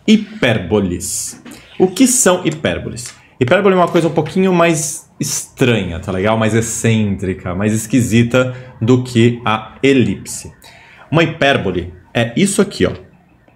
Hipérboles. O que são hipérboles? Hipérbole é uma coisa um pouquinho mais estranha, tá legal? Mais excêntrica, mais esquisita do que a elipse. Uma hipérbole é isso aqui, ó.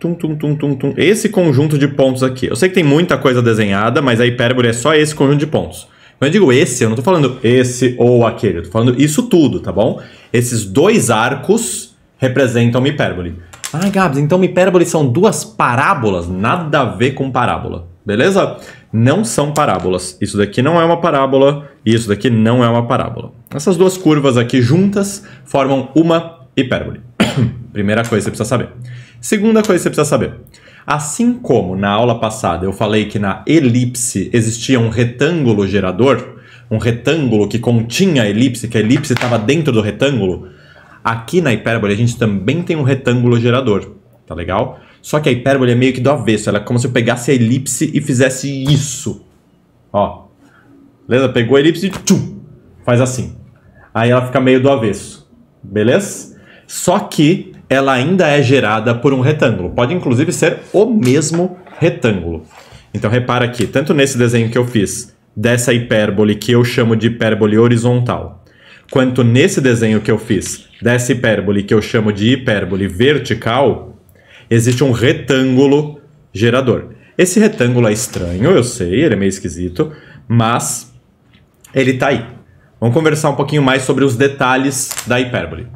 Tum, tum, tum, tum, tum. Esse conjunto de pontos aqui. Eu sei que tem muita coisa desenhada, mas a hipérbole é só esse conjunto de pontos. Quando eu digo esse, eu não tô falando esse ou aquele. Eu tô falando isso tudo, tá bom? Esses dois arcos representam uma hipérbole. Ah, Gabs, então uma hipérbole são duas parábolas? Nada a ver com parábola, beleza? Não são parábolas. Isso daqui não é uma parábola e isso daqui não é uma parábola. Essas duas curvas aqui juntas formam uma hipérbole. Primeira coisa que você precisa saber. Segunda coisa que você precisa saber. Assim como na aula passada eu falei que na elipse existia um retângulo gerador, um retângulo que continha a elipse, que a elipse estava dentro do retângulo, aqui na hipérbole a gente também tem um retângulo gerador, tá legal? Só que a hipérbole é meio que do avesso, ela é como se eu pegasse a elipse e fizesse isso. Ó, beleza? Pegou a elipse e tchum, faz assim. Aí ela fica meio do avesso, beleza? Só que ela ainda é gerada por um retângulo. Pode inclusive ser o mesmo retângulo. Então repara aqui, tanto nesse desenho que eu fiz dessa hipérbole que eu chamo de hipérbole horizontal, quanto nesse desenho que eu fiz dessa hipérbole que eu chamo de hipérbole vertical, existe um retângulo gerador. Esse retângulo é estranho, eu sei, ele é meio esquisito, mas ele tá aí. Vamos conversar um pouquinho mais sobre os detalhes da hipérbole.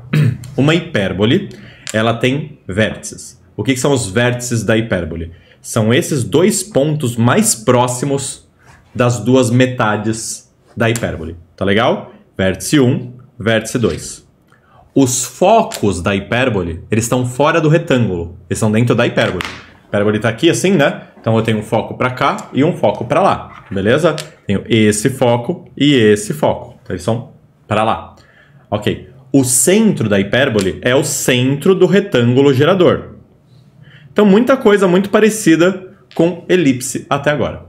Uma hipérbole, ela tem vértices. O que são os vértices da hipérbole? São esses dois pontos mais próximos das duas metades da hipérbole. Tá legal? Vértice 1, vértice 2. Os focos da hipérbole, eles estão fora do retângulo. Eles estão dentro da hipérbole. A hipérbole está aqui assim, né? Então eu tenho um foco para cá e um foco para lá. Beleza? Tenho esse foco e esse foco. Então eles são para lá. Ok. O centro da hipérbole é o centro do retângulo gerador. Então muita coisa muito parecida com elipse até agora.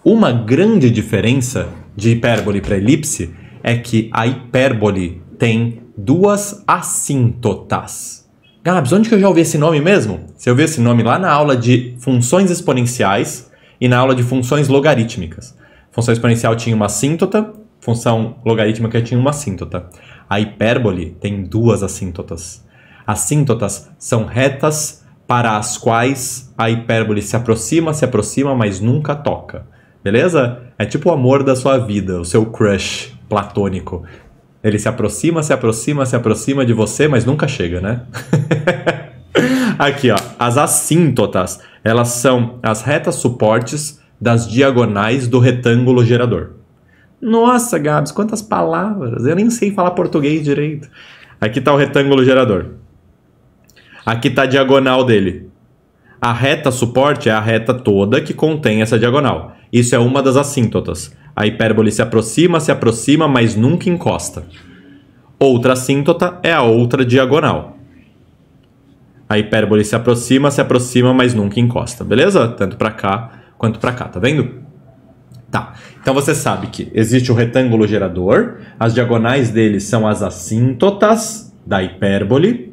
Uma grande diferença de hipérbole para elipse é que a hipérbole tem duas assíntotas. Gabs, onde que eu já ouvi esse nome mesmo? Você ouviu esse nome lá na aula de funções exponenciais e na aula de funções logarítmicas. Função exponencial tinha uma assíntota, função logarítmica tinha uma assíntota. A hipérbole tem duas assíntotas. Assíntotas são retas para as quais a hipérbole se aproxima, mas nunca toca. Beleza? É tipo o amor da sua vida, o seu crush platônico. Ele se aproxima de você, mas nunca chega, né? Aqui, ó. As assíntotas, elas são as retas suportes das diagonais do retângulo gerador. Nossa, Gabs, quantas palavras! Eu nem sei falar português direito. Aqui está o retângulo gerador. Aqui está a diagonal dele. A reta suporte é a reta toda que contém essa diagonal. Isso é uma das assíntotas. A hipérbole se aproxima, mas nunca encosta. Outra assíntota é a outra diagonal. A hipérbole se aproxima, mas nunca encosta. Beleza? Tanto para cá quanto para cá. Tá vendo? Tá. Então você sabe que existe o retângulo gerador. As diagonais dele são as assíntotas da hipérbole.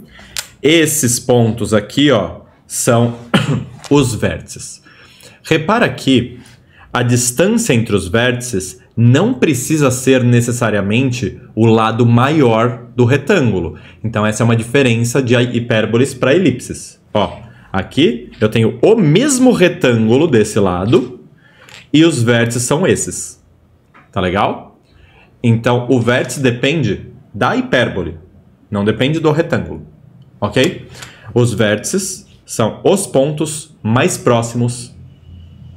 Esses pontos aqui, ó, são os vértices. Repara que a distância entre os vértices não precisa ser necessariamente o lado maior do retângulo. Então essa é uma diferença de hipérboles para elipses. Ó, aqui eu tenho o mesmo retângulo desse lado e os vértices são esses. Tá legal? Então o vértice depende da hipérbole, não depende do retângulo. Ok? Os vértices são os pontos mais próximos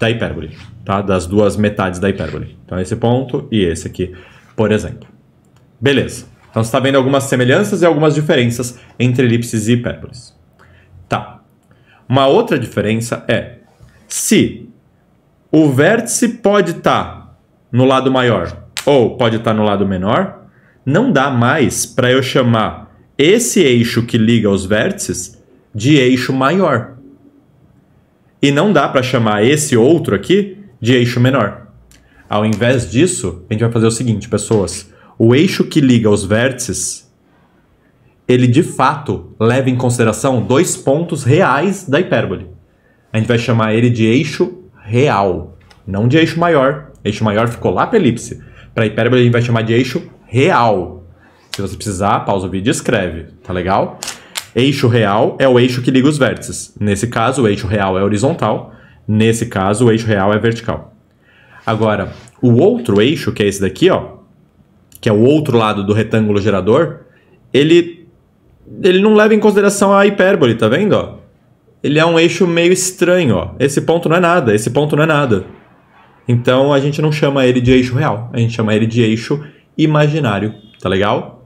da hipérbole. Tá? Das duas metades da hipérbole. Então esse ponto e esse aqui, por exemplo. Beleza. Então você está vendo algumas semelhanças e algumas diferenças entre elipses e hipérboles. Tá. Uma outra diferença é se o vértice pode estar no lado maior ou pode estar no lado menor, não dá mais para eu chamar esse eixo que liga os vértices de eixo maior. E não dá para chamar esse outro aqui de eixo menor. Ao invés disso, a gente vai fazer o seguinte, pessoas. O eixo que liga os vértices, ele de fato leva em consideração dois pontos reais da hipérbole. a gente vai chamar ele de eixo real, não de eixo maior. Eixo maior ficou lá para elipse. Para hipérbole a gente vai chamar de eixo real. Se você precisar, pausa o vídeo e escreve, tá legal? Eixo real é o eixo que liga os vértices. Nesse caso, o eixo real é horizontal. Nesse caso, o eixo real é vertical. Agora, o outro eixo, que é esse daqui, ó, que é o outro lado do retângulo gerador, ele não leva em consideração a hipérbole, tá vendo? Ó? Ele é um eixo meio estranho. Ó. Esse ponto não é nada, esse ponto não é nada. Então, a gente não chama ele de eixo real, a gente chama ele de eixo imaginário, tá legal?